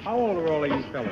How old are all of you fellas?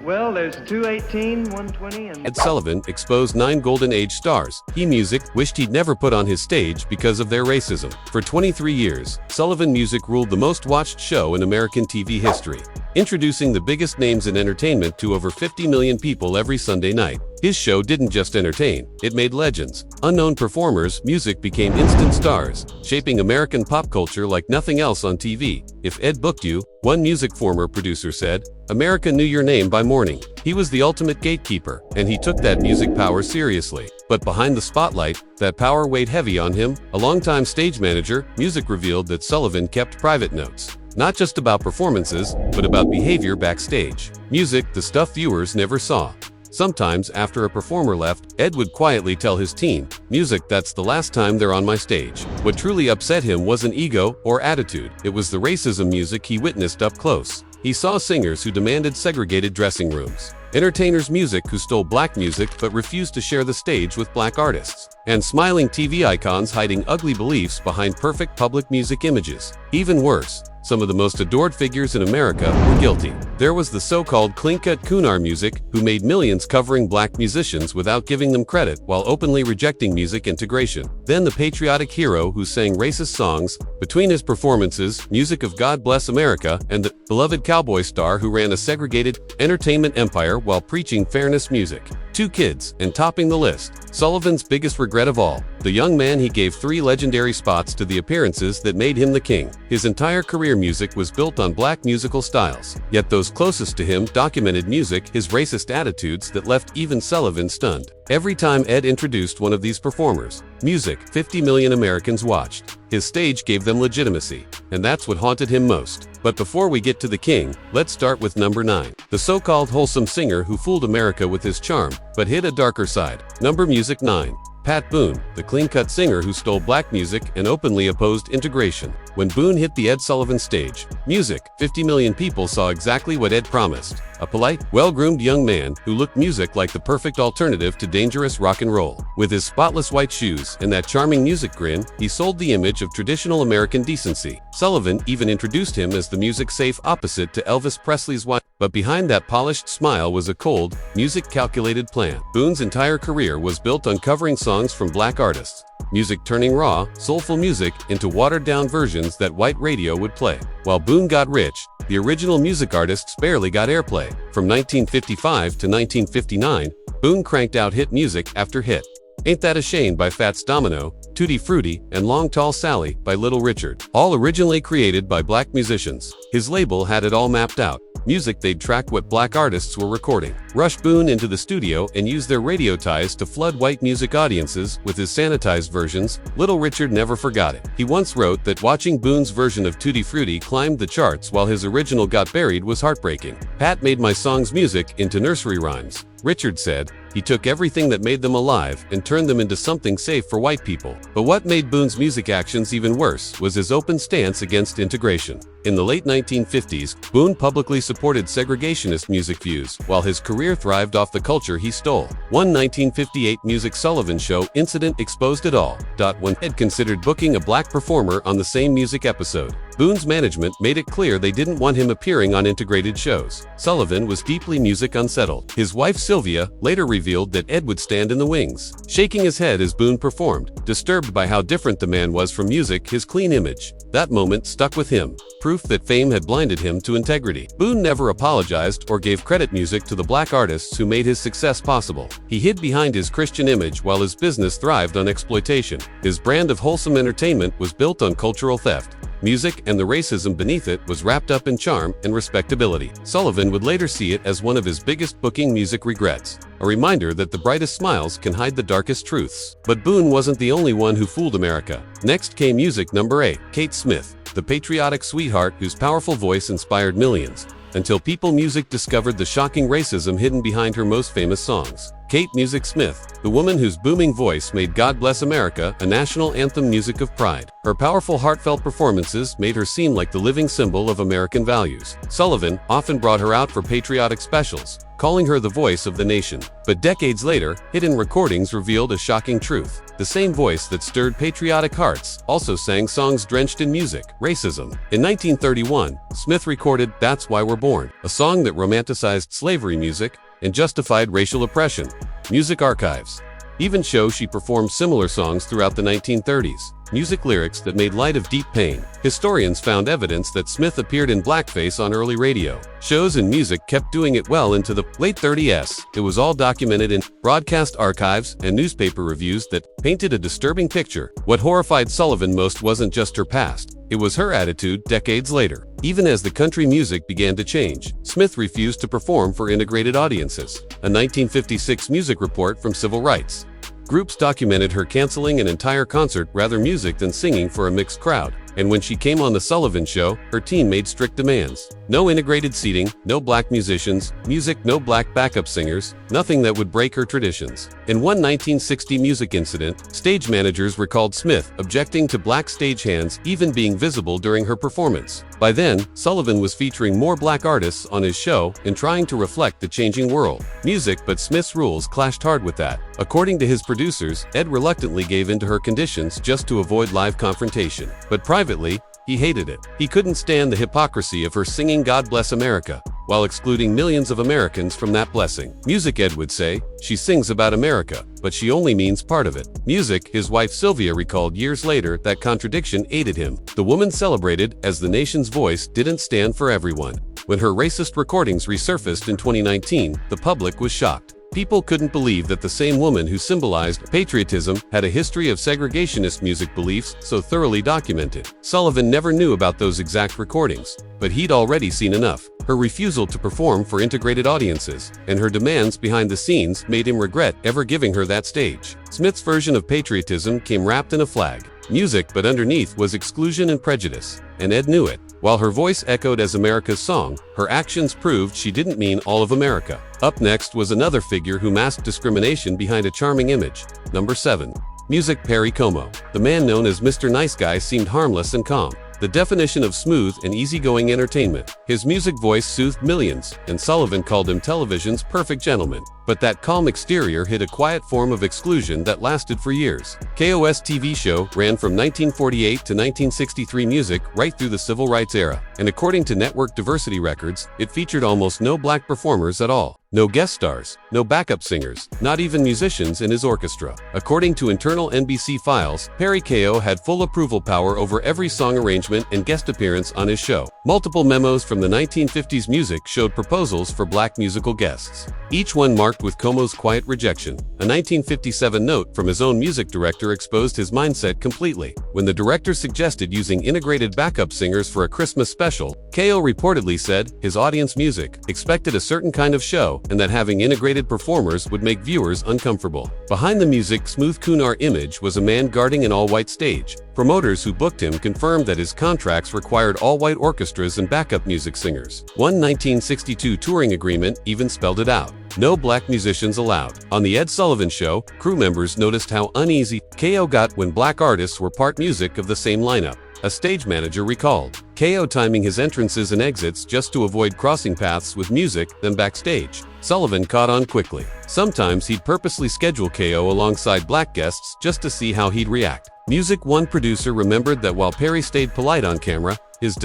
Well, there's 218, 120, and... Ed Sullivan exposed 9 Golden Age stars he music wished he'd never put on his stage because of their racism. For 23 years, Sullivan Music ruled the most watched show in American TV history, introducing the biggest names in entertainment to over 50 million people every Sunday night. His show didn't just entertain, it made legends. Unknown performers, music became instant stars, shaping American pop culture like nothing else on TV. If Ed booked you, one music former producer said, America knew your name by morning. He was the ultimate gatekeeper, and he took that music power seriously. But behind the spotlight, that power weighed heavy on him. A longtime stage manager, Music revealed that Sullivan kept private notes. Not just about performances, but about behavior backstage. Music, the stuff viewers never saw. Sometimes, after a performer left, Ed would quietly tell his team, "Music, that's the last time they're on my stage." What truly upset him wasn't ego or attitude. It was the racism music he witnessed up close. He saw singers who demanded segregated dressing rooms, entertainers' music who stole black music but refused to share the stage with black artists, and smiling TV icons hiding ugly beliefs behind perfect public music images. Even worse, some of the most adored figures in America were guilty. There was the so-called clean-cut Kunar music, who made millions covering black musicians without giving them credit while openly rejecting music integration. Then the patriotic hero who sang racist songs. Between his performances, music of God Bless America, and the beloved cowboy star who ran a segregated entertainment empire while preaching fairness music. 2 kids, and topping the list, Sullivan's biggest regret of all, the young man he gave 3 legendary spots to the appearances that made him the king. His entire career music was built on black musical styles, yet those closest to him documented music, his racist attitudes that left even Sullivan stunned. Every time Ed introduced one of these performers, music 50 million Americans watched. His stage gave them legitimacy, and that's what haunted him most. But before we get to the king, let's start with number 9. The so-called wholesome singer who fooled America with his charm, but hid a darker side. Music 9. Pat Boone, the clean-cut singer who stole black music and openly opposed integration. When Boone hit the Ed Sullivan stage, music, 50 million people saw exactly what Ed promised. A polite, well-groomed young man who looked music like the perfect alternative to dangerous rock and roll. With his spotless white shoes and that charming music grin, he sold the image of traditional American decency. Sullivan even introduced him as the music-safe opposite to Elvis Presley's wife. But behind that polished smile was a cold, music-calculated plan. Boone's entire career was built on covering songs from black artists. Music turning raw, soulful music into watered-down versions that white radio would play. While Boone got rich, the original music artists barely got airplay. From 1955 to 1959, Boone cranked out hit music after hit. Ain't That a Shame by Fats Domino, Tutti Frutti, and Long Tall Sally by Little Richard, all originally created by black musicians. His label had it all mapped out. Music they'd track what black artists were recording. Rush Boone into the studio and use their radio ties to flood white music audiences with his sanitized versions. Little Richard never forgot it. He once wrote that watching Boone's version of Tutti Frutti climbed the charts while his original got buried was heartbreaking. Pat made my songs music into nursery rhymes. Richard said, he took everything that made them alive and turned them into something safe for white people. But what made Boone's music actions even worse was his open stance against integration. In the late 1950s, Boone publicly supported segregationist music views, while his career thrived off the culture he stole. One 1958 Music Sullivan Show incident exposed it all. When Ed considered booking a black performer on the same music episode, Boone's management made it clear they didn't want him appearing on integrated shows. Sullivan was deeply music unsettled. His wife Sylvia later revealed that Ed would stand in the wings, shaking his head as Boone performed, disturbed by how different the man was from music, his clean image. That moment stuck with him, proof that fame had blinded him to integrity. Boone never apologized or gave credit music to the black artists who made his success possible. He hid behind his Christian image while his business thrived on exploitation. His brand of wholesome entertainment was built on cultural theft. Music and the racism beneath it was wrapped up in charm and respectability. Sullivan would later see it as one of his biggest booking music regrets, a reminder that the brightest smiles can hide the darkest truths. But Boone wasn't the only one who fooled America. Next came music number 8, Kate Smith, the patriotic sweetheart whose powerful voice inspired millions, until People Music discovered the shocking racism hidden behind her most famous songs. Kate Music Smith, the woman whose booming voice made God Bless America a national anthem music of pride. Her powerful, heartfelt performances made her seem like the living symbol of American values. Sullivan often brought her out for patriotic specials, calling her the voice of the nation. But decades later, hidden recordings revealed a shocking truth. The same voice that stirred patriotic hearts also sang songs drenched in music, racism. In 1931, Smith recorded That's Why We're Born, a song that romanticized slavery music and justified racial oppression. Music archives even show she performed similar songs throughout the 1930s. Music lyrics that made light of deep pain. Historians found evidence that Smith appeared in blackface on early radio shows, and music kept doing it well into the late 30s. It was all documented in broadcast archives and newspaper reviews that painted a disturbing picture. What horrified Sullivan most wasn't just her past, it was her attitude decades later. Even as the country music began to change, Smith refused to perform for integrated audiences. A 1956 music report from civil rights groups documented her canceling an entire concert, rather music than singing, for a mixed crowd. And when she came on The Sullivan Show, her team made strict demands. No integrated seating, no black musicians, music, no black backup singers, nothing that would break her traditions. In one 1960 music incident, stage managers recalled Smith, objecting to black stagehands even being visible during her performance. By then, Sullivan was featuring more black artists on his show and trying to reflect the changing world. Music, but Smith's rules clashed hard with that. According to his producers, Ed reluctantly gave in to her conditions just to avoid live confrontation. But privately, he hated it. He couldn't stand the hypocrisy of her singing God Bless America, while excluding millions of Americans from that blessing. Music, Ed would say, she sings about America, but she only means part of it. Music, his wife Sylvia recalled years later, that contradiction aided him. The woman celebrated as the nation's voice didn't stand for everyone. When her racist recordings resurfaced in 2019, the public was shocked. People couldn't believe that the same woman who symbolized patriotism had a history of segregationist music beliefs so thoroughly documented. Sullivan never knew about those exact recordings, but he'd already seen enough. Her refusal to perform for integrated audiences and her demands behind the scenes made him regret ever giving her that stage. Smith's version of patriotism came wrapped in a flag. Music, but underneath was exclusion and prejudice, and Ed knew it. While her voice echoed as America's song, her actions proved she didn't mean all of America. Up next was another figure who masked discrimination behind a charming image. Number 7. Music, Perry Como. The man known as Mr. Nice Guy seemed harmless and calm, the definition of smooth and easygoing entertainment. His music voice soothed millions, and Sullivan called him television's perfect gentleman. But that calm exterior hid a quiet form of exclusion that lasted for years. KO's TV show ran from 1948 to 1963, music right through the civil rights era, and according to network diversity records, it featured almost no black performers at all. No guest stars, no backup singers, not even musicians in his orchestra. According to internal NBC files, Perry Como had full approval power over every song arrangement and guest appearance on his show. Multiple memos from the 1950s music showed proposals for black musical guests, each one marked with Como's quiet rejection. A 1957 note from his own music director exposed his mindset completely. When the director suggested using integrated backup singers for a Christmas special, Como reportedly said his audience music expected a certain kind of show and that having integrated performers would make viewers uncomfortable. Behind the music's smooth crooner image was a man guarding an all-white stage. Promoters who booked him confirmed that his contracts required all-white orchestras and backup music singers. One 1962 touring agreement even spelled it out. No black musicians allowed. On The Ed Sullivan Show, crew members noticed how uneasy Como got when black artists were part music of the same lineup. A stage manager recalled Como timing his entrances and exits just to avoid crossing paths with music, then backstage. Sullivan caught on quickly. Sometimes he'd purposely schedule Como alongside black guests just to see how he'd react. Music, one producer remembered that while Perry stayed polite on camera, his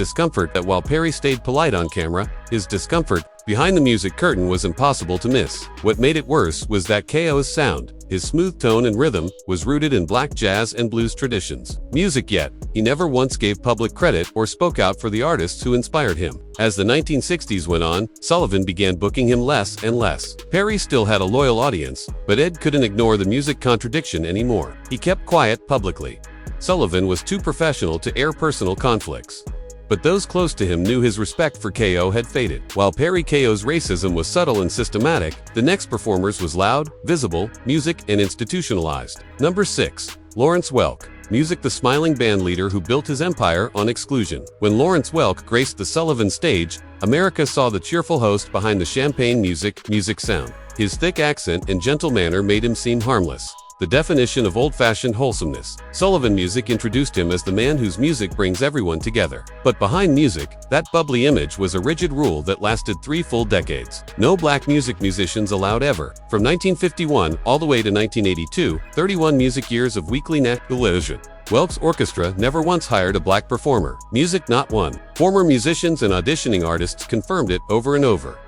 discomfort behind the music curtain was impossible to miss. What made it worse was that Ko's sound, his smooth tone and rhythm, was rooted in black jazz and blues traditions. Music, yet he never once gave public credit or spoke out for the artists who inspired him. As the 1960s went on, Sullivan began booking him less and less. Perry still had a loyal audience, but Ed couldn't ignore the music contradiction anymore. He kept quiet publicly. Sullivan was too professional to air personal conflicts. But those close to him knew his respect for Como had faded. While Perry Ko's racism was subtle and systematic, the next performer's was loud, visible, music, and institutionalized. Number 6. Lawrence Welk. Music, the smiling band leader who built his empire on exclusion. When Lawrence Welk graced the Sullivan stage, America saw the cheerful host behind the champagne music sound. His thick accent and gentle manner made him seem harmless, the definition of old-fashioned wholesomeness. Sullivan Music introduced him as the man whose music brings everyone together. But behind music, that bubbly image was a rigid rule that lasted 3 full decades. No black music musicians allowed ever. From 1951 all the way to 1982, 31 music years of weekly net television. Welk's orchestra never once hired a black performer. Music not one. Former musicians and auditioning artists confirmed it over and over.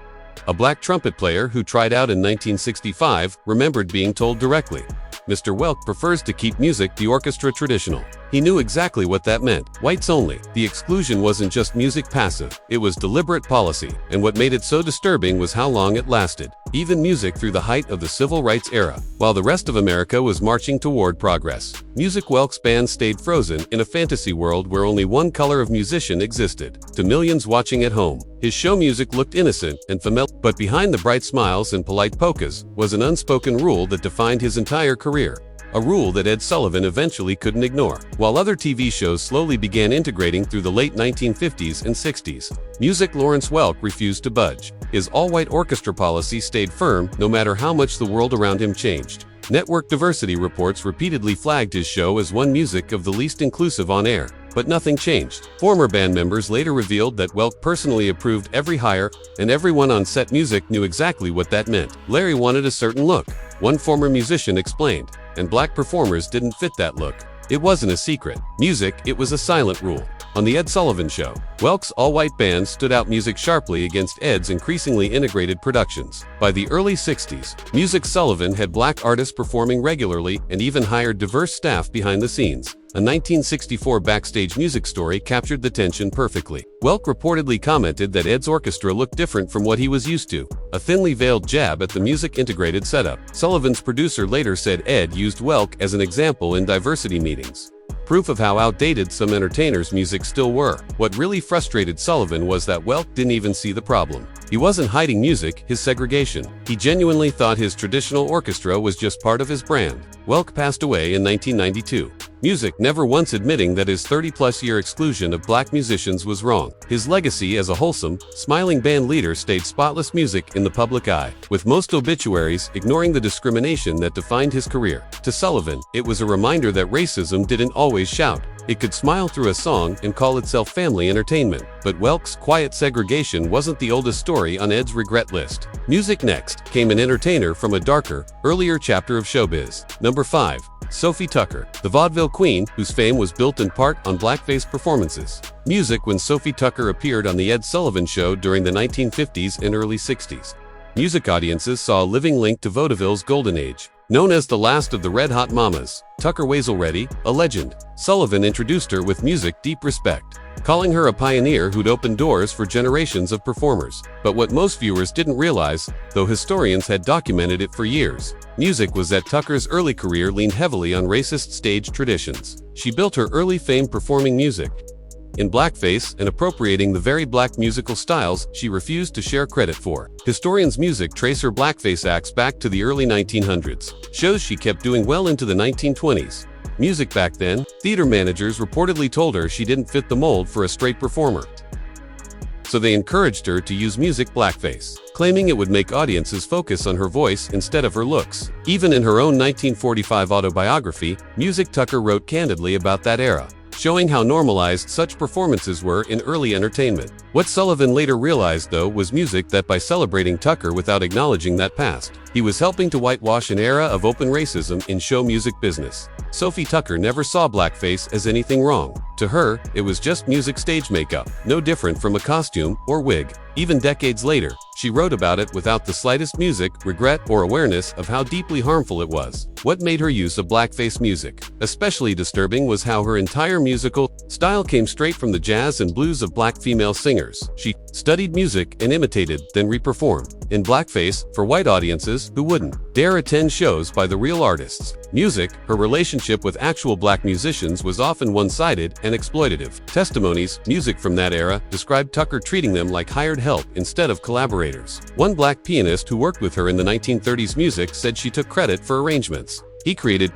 A black trumpet player who tried out in 1965 remembered being told directly, "Mr. Welk prefers to keep music the orchestra traditional." He knew exactly what that meant. Whites only. The exclusion wasn't just music passive, it was deliberate policy, and what made it so disturbing was how long it lasted. Even music through the height of the civil rights era. While the rest of America was marching toward progress, Welk's band stayed frozen in a fantasy world where only one color of musician existed. To millions watching at home, his show music looked innocent and familiar, but behind the bright smiles and polite polkas was an unspoken rule that defined his entire career. A rule that Ed Sullivan eventually couldn't ignore. While other TV shows slowly began integrating through the late 1950s and 60s, Lawrence Welk refused to budge. His all-white orchestra policy stayed firm no matter how much the world around him changed. Network diversity reports repeatedly flagged his show as one music of the least inclusive on air, but nothing changed. Former band members later revealed that Welk personally approved every hire, and everyone on set music knew exactly what that meant. Larry wanted a certain look, one former musician explained, and black performers didn't fit that look. It wasn't a secret. Music, it was a silent rule. On The Ed Sullivan Show, Welk's all-white band stood out music sharply against Ed's increasingly integrated productions. By the early 60s, Sullivan had black artists performing regularly and even hired diverse staff behind the scenes. A 1964 backstage music story captured the tension perfectly. Welk reportedly commented that Ed's orchestra looked different from what he was used to, a thinly veiled jab at the music-integrated setup. Sullivan's producer later said Ed used Welk as an example in diversity meetings. Proof of how outdated some entertainers' music still were. What really frustrated Sullivan was that Welk didn't even see the problem. He wasn't hiding music, his segregation. He genuinely thought his traditional orchestra was just part of his brand. Welk passed away in 1992. Music never once admitting that his 30-plus-year exclusion of black musicians was wrong. His legacy as a wholesome, smiling band leader stayed spotless music in the public eye, with most obituaries ignoring the discrimination that defined his career. To Sullivan, it was a reminder that racism didn't always shout. It could smile through a song and call itself family entertainment. But Welk's quiet segregation wasn't the oldest story on Ed's regret list. Music next came an entertainer from a darker, earlier chapter of showbiz. Number 5. Sophie Tucker, the vaudeville queen whose fame was built in part on blackface performances. Music when Sophie Tucker appeared on The Ed Sullivan Show during the 1950s and early 60s. Music audiences saw a living link to vaudeville's golden age. Known as the last of the Red Hot Mamas, Tucker Wazelready, a legend, Sullivan introduced her with music deep respect, calling her a pioneer who'd opened doors for generations of performers. But what most viewers didn't realize, though historians had documented it for years, music was that Tucker's early career leaned heavily on racist stage traditions. She built her early fame performing music in blackface and appropriating the very black musical styles she refused to share credit for. Historians' music trace her blackface acts back to the early 1900s, shows she kept doing well into the 1920s. Music back then, theater managers reportedly told her she didn't fit the mold for a straight performer, so they encouraged her to use music blackface, claiming it would make audiences focus on her voice instead of her looks. Even in her own 1945 autobiography, Tucker wrote candidly about that era, showing how normalized such performances were in early entertainment. What Sullivan later realized, though, was music that by celebrating Tucker without acknowledging that past, he was helping to whitewash an era of open racism in show music business. Sophie Tucker never saw blackface as anything wrong. To her, it was just music stage makeup, no different from a costume or wig. Even decades later, she wrote about it without the slightest regret, or awareness of how deeply harmful it was. What made her use of blackface music especially disturbing was how her entire musical style came straight from the jazz and blues of black female singers. She studied music and imitated, then reperformed in blackface for white audiences who wouldn't dare attend shows by the real artists. Music, her relationship with actual black musicians was often one-sided and exploitative. Testimonies, music from that era, described Tucker treating them like hired help instead of collaborators. One black pianist who worked with her in the 1930s music said she took credit for arrangements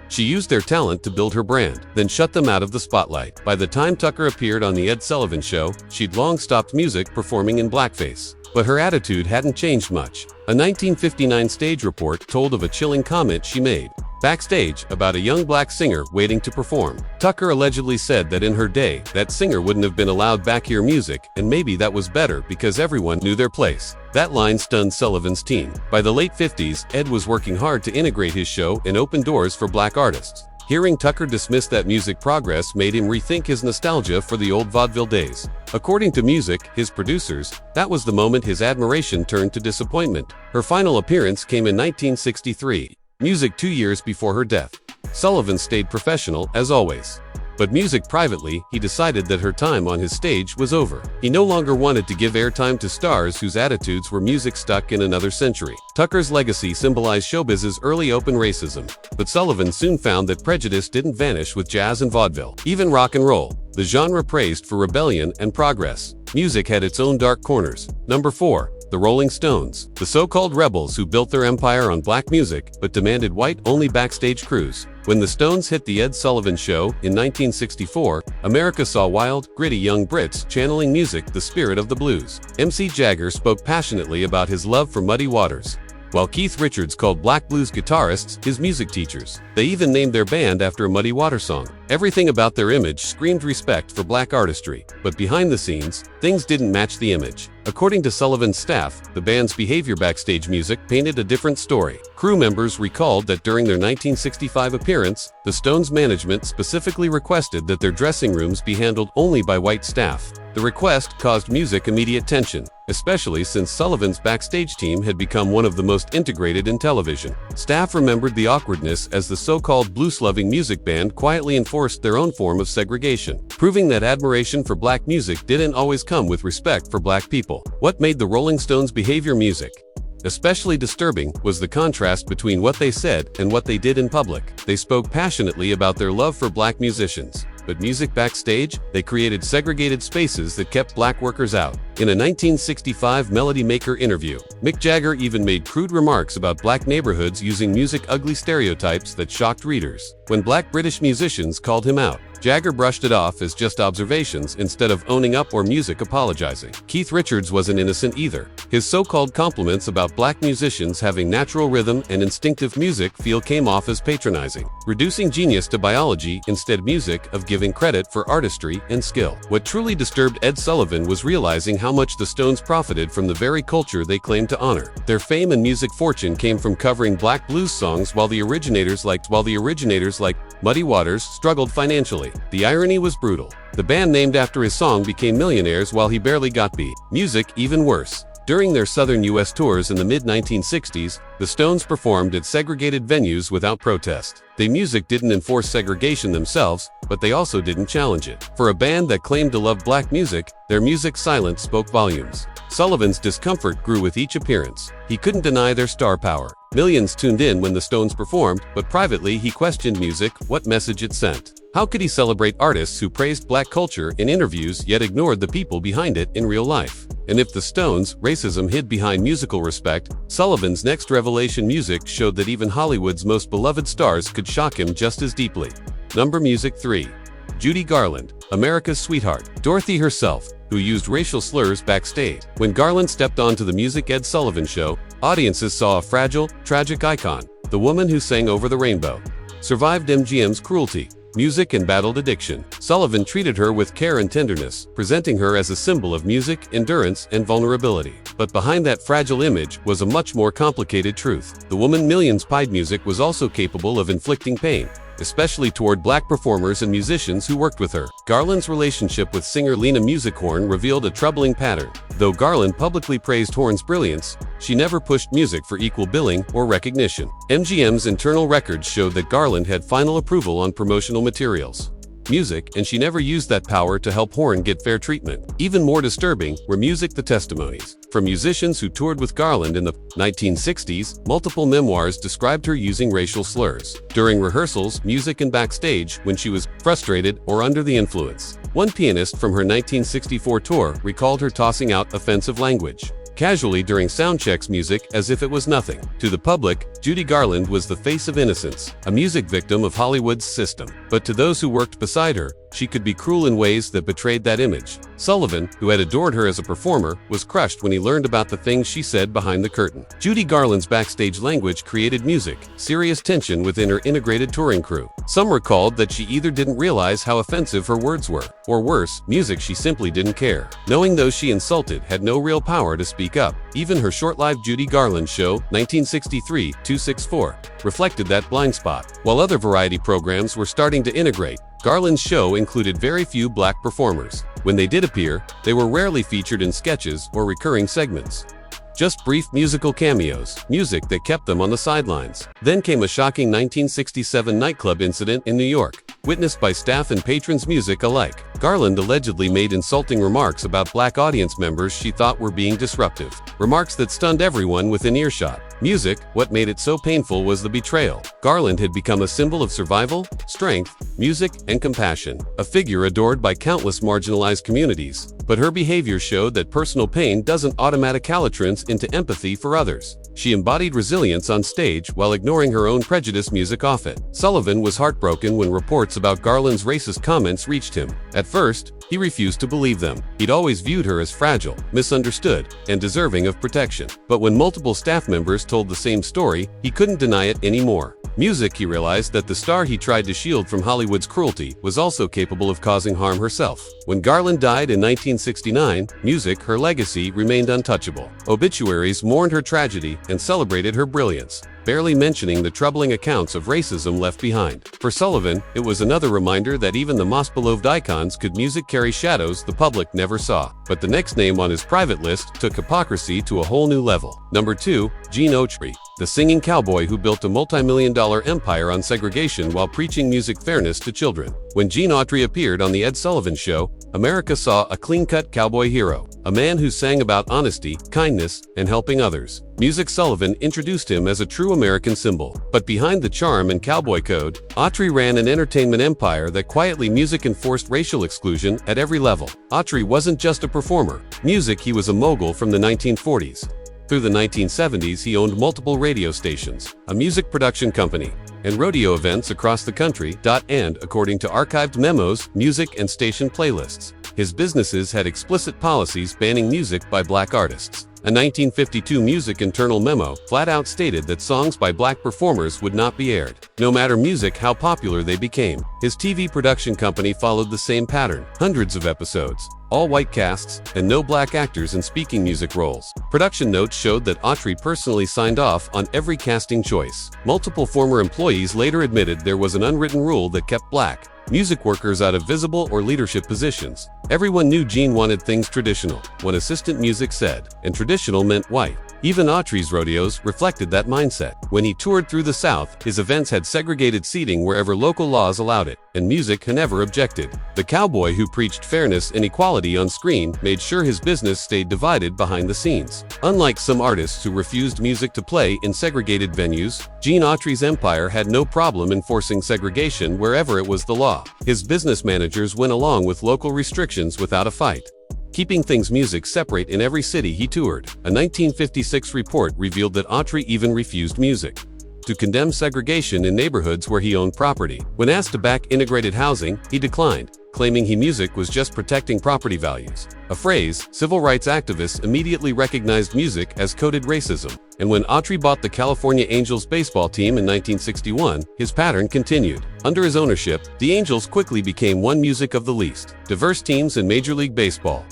she used their talent to build her brand, then shut them out of the spotlight. By the time Tucker appeared on The Ed Sullivan Show, she'd long stopped performing in blackface. but her attitude hadn't changed much. A 1959 stage report told of a chilling comment she made backstage about a young black singer waiting to perform. Tucker allegedly said that in her day, that singer wouldn't have been allowed back here music, and maybe that was better because everyone knew their place. That line stunned Sullivan's team. By the late 50s, Ed was working hard to integrate his show and open doors for black artists. Hearing Tucker dismiss that music progress made him rethink his nostalgia for the old vaudeville days. According to Music, his producers, that was the moment his admiration turned to disappointment. Her final appearance came in 1963. Music 2 years before her death. Sullivan stayed professional, as always. But Music privately, he decided that her time on his stage was over. He no longer wanted to give airtime to stars whose attitudes were music stuck in another century. Tucker's legacy symbolized showbiz's early open racism, but Sullivan soon found that prejudice didn't vanish with jazz and vaudeville. Even rock and roll, the genre praised for rebellion and progress. Music had its own dark corners. Number 4. The Rolling Stones, the so-called rebels who built their empire on black music but demanded white-only backstage crews. When the Stones hit the Ed Sullivan Show in 1964, America saw wild, gritty young Brits channeling music, the spirit of the blues. MC Jagger spoke passionately about his love for Muddy Waters, while Keith Richards called black blues guitarists his music teachers. They even named their band after a Muddy Waters song. Everything about their image screamed respect for black artistry, but behind the scenes, things didn't match the image. According to Sullivan's staff, the band's behavior backstage music painted a different story. Crew members recalled that during their 1965 appearance, the Stones' management specifically requested that their dressing rooms be handled only by white staff. The request caused Music immediate tension, especially since Sullivan's backstage team had become one of the most integrated in television. Staff remembered the awkwardness as the so-called blues-loving music band quietly enforced their own form of segregation, proving that admiration for black music didn't always come with respect for black people. What made the Rolling Stones' behavior music especially disturbing was the contrast between what they said and what they did in public. They spoke passionately about their love for black musicians, but music backstage, they created segregated spaces that kept black workers out. In a 1965 Melody Maker interview, Mick Jagger even made crude remarks about black neighborhoods using music ugly stereotypes that shocked readers. When black British musicians called him out, Jagger brushed it off as just observations instead of owning up or Music apologizing. Keith Richards wasn't innocent either. His so-called compliments about black musicians having natural rhythm and instinctive music feel came off as patronizing, reducing genius to biology instead music of giving credit for artistry and skill. What truly disturbed Ed Sullivan was realizing how much the Stones profited from the very culture they claimed to honor. Their fame and music fortune came from covering black blues songs while the originators like Muddy Waters struggled financially. The irony was brutal. The band named after his song became millionaires while he barely got by. Music even worse. During their southern U.S. tours in the mid-1960s, the Stones performed at segregated venues without protest. Their music didn't enforce segregation themselves, but they also didn't challenge it. For a band that claimed to love black music, their music silence spoke volumes. Sullivan's discomfort grew with each appearance. He couldn't deny their star power. Millions tuned in when the Stones performed, but privately he questioned music, what message it sent. How could he celebrate artists who praised black culture in interviews yet ignored the people behind it in real life? And if the Stones' racism hid behind musical respect, Sullivan's next revelation music showed that even Hollywood's most beloved stars could shock him just as deeply. Music 3. Judy Garland, America's sweetheart. Dorothy herself, who used racial slurs backstage. When Garland stepped onto the Music Ed Sullivan Show, audiences saw a fragile, tragic icon, the woman who sang over the rainbow, survived MGM's cruelty, music and battled addiction. Sullivan treated her with care and tenderness, presenting her as a symbol of music, endurance, and vulnerability. But behind that fragile image was a much more complicated truth. The woman millions pied music was also capable of inflicting pain, especially toward black performers and musicians who worked with her. Garland's relationship with singer Lena Horne revealed a troubling pattern. Though Garland publicly praised Horne's brilliance, she never pushed music for equal billing or recognition. MGM's internal records showed that Garland had final approval on promotional materials, music, and she never used that power to help Horne get fair treatment. Even more disturbing were the testimonies from musicians who toured with Garland in the 1960s. Multiple memoirs described her using racial slurs during rehearsals, music, and backstage when she was frustrated or under the influence. One pianist from her 1964 tour recalled her tossing out offensive language casually during soundchecks music as if it was nothing. To the public, Judy Garland was the face of innocence, a music victim of Hollywood's system. But to those who worked beside her, she could be cruel in ways that betrayed that image. Sullivan, who had adored her as a performer, was crushed when he learned about the things she said behind the curtain. Judy Garland's backstage language created serious tension within her integrated touring crew. Some recalled that she either didn't realize how offensive her words were, or worse, she simply didn't care. Knowing those she insulted had no real power to speak up. Even her short-lived Judy Garland show, 1963-264, reflected that blind spot. While other variety programs were starting to integrate, Garland's show included very few black performers. When they did appear, they were rarely featured in sketches or recurring segments. Just brief musical cameos, music that kept them on the sidelines. Then came a shocking 1967 nightclub incident in New York, witnessed by staff and patrons music alike. Garland allegedly made insulting remarks about black audience members she thought were being disruptive. Remarks that stunned everyone within earshot. Music, what made it so painful was the betrayal. Garland had become a symbol of survival, strength, music, and compassion. A figure adored by countless marginalized communities. But her behavior showed that personal pain doesn't automatic caltrance into empathy for others. She embodied resilience on stage while ignoring her own prejudice music off it. Sullivan was heartbroken when reports about Garland's racist comments reached him. At first, he refused to believe them. He'd always viewed her as fragile, misunderstood, and deserving of protection. But when multiple staff members told the same story, he couldn't deny it anymore. Music, he realized that the star he tried to shield from Hollywood's cruelty was also capable of causing harm herself. When Garland died in 1969, music, her legacy, remained untouchable. Obituaries mourned her tragedy and celebrated her brilliance, barely mentioning the troubling accounts of racism left behind. For Sullivan, it was another reminder that even the most beloved icons could music carry shadows the public never saw. But the next name on his private list took hypocrisy to a whole new level. Number 2, Gene Autry, the singing cowboy who built a multi-million-dollar empire on segregation while preaching music fairness to children. When Gene Autry appeared on The Ed Sullivan Show, America saw a clean-cut cowboy hero, a man who sang about honesty, kindness, and helping others. Music Sullivan introduced him as a true American symbol. But behind the charm and cowboy code, Autry ran an entertainment empire that quietly music enforced racial exclusion at every level. Autry wasn't just a performer. Music, he was a mogul from the 1940s. Through the 1970s, he owned multiple radio stations, a music production company, and rodeo events across the country. And, according to archived memos, music and station playlists, his businesses had explicit policies banning music by black artists. A 1952 music internal memo flat out stated that songs by black performers would not be aired, no matter music how popular they became. His TV production company followed the same pattern. Hundreds of episodes, all white casts, and no black actors in speaking music roles. Production notes showed that Autry personally signed off on every casting choice. Multiple former employees later admitted there was an unwritten rule that kept black music workers out of visible or leadership positions. Everyone knew Gene wanted things traditional, one assistant music said, and traditional meant white. Even Autry's rodeos reflected that mindset. When he toured through the South, his events had segregated seating wherever local laws allowed it, and music never objected. The cowboy who preached fairness and equality on screen made sure his business stayed divided behind the scenes. Unlike some artists who refused music to play in segregated venues, Gene Autry's empire had no problem enforcing segregation wherever it was the law. His business managers went along with local restrictions without a fight, keeping things music separate in every city he toured. A 1956 report revealed that Autry even refused music to condemn segregation in neighborhoods where he owned property. When asked to back integrated housing, he declined, claiming music was just protecting property values. A phrase civil rights activists immediately recognized music as coded racism. And when Autry bought the California Angels baseball team in 1961, his pattern continued. Under his ownership, the Angels quickly became one music of the least diverse teams in Major League Baseball.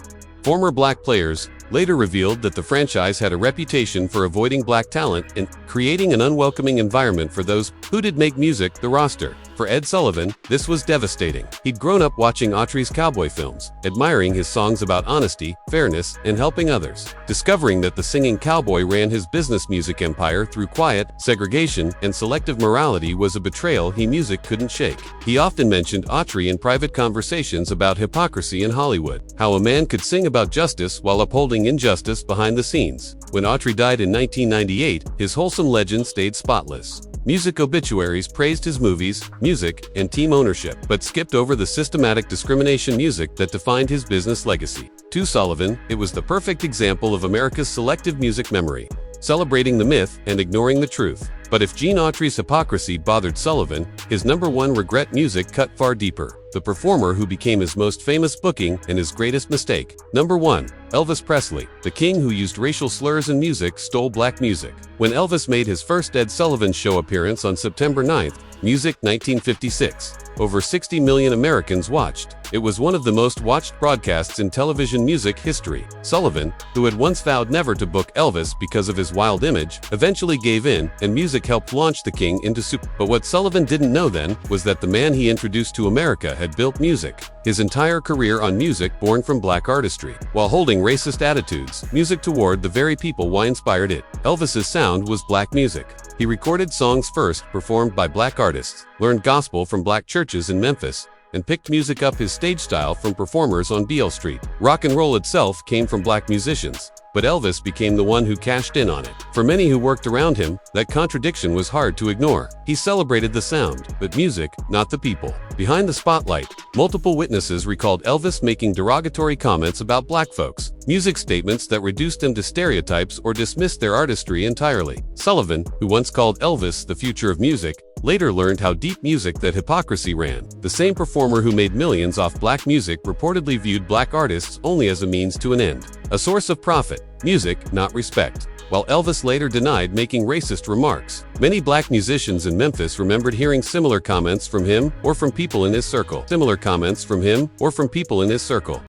Former black players later revealed that the franchise had a reputation for avoiding black talent and creating an unwelcoming environment for those who did make music the roster. For Ed Sullivan, this was devastating. He'd grown up watching Autry's cowboy films, admiring his songs about honesty, fairness, and helping others. Discovering that the singing cowboy ran his business music empire through quiet, segregation, and selective morality was a betrayal music couldn't shake. He often mentioned Autry in private conversations about hypocrisy in Hollywood, how a man could sing about justice while upholding injustice behind the scenes. When Autry died in 1998, his wholesome legend stayed spotless. Music obituaries praised his movies, music, and team ownership, but skipped over the systematic discrimination music that defined his business legacy. To Sullivan, it was the perfect example of America's selective music memory, celebrating the myth and ignoring the truth. But if Gene Autry's hypocrisy bothered Sullivan, his #1 regret: music cut far deeper. The performer who became his most famous booking and his greatest mistake. Number 1. Elvis Presley, the king who used racial slurs in music, stole black music. When Elvis made his first Ed Sullivan Show appearance on September 9, Music 1956, over 60 million Americans watched. It was one of the most watched broadcasts in television music history. Sullivan, who had once vowed never to book Elvis because of his wild image, eventually gave in, and music helped launch the king into super. But what Sullivan didn't know then was that the man he introduced to America had built music. His entire career on music born from black artistry, while holding racist attitudes, music toward the very people why inspired it. Elvis's sound was black music. He recorded songs first performed by black artists, learned gospel from black churches in Memphis, and picked music up his stage style from performers on Beale Street. Rock and roll itself came from black musicians, but Elvis became the one who cashed in on it. For many who worked around him, that contradiction was hard to ignore. He celebrated the sound, but music, not the people. Behind the spotlight, multiple witnesses recalled Elvis making derogatory comments about black folks, music statements that reduced them to stereotypes or dismissed their artistry entirely. Sullivan, who once called Elvis the future of music, later learned how deep music that hypocrisy ran. The same performer who made millions off black music reportedly viewed black artists only as a means to an end, a source of profit, music, not respect. While Elvis later denied making racist remarks, many black musicians in Memphis remembered hearing similar comments from him or from people in his circle.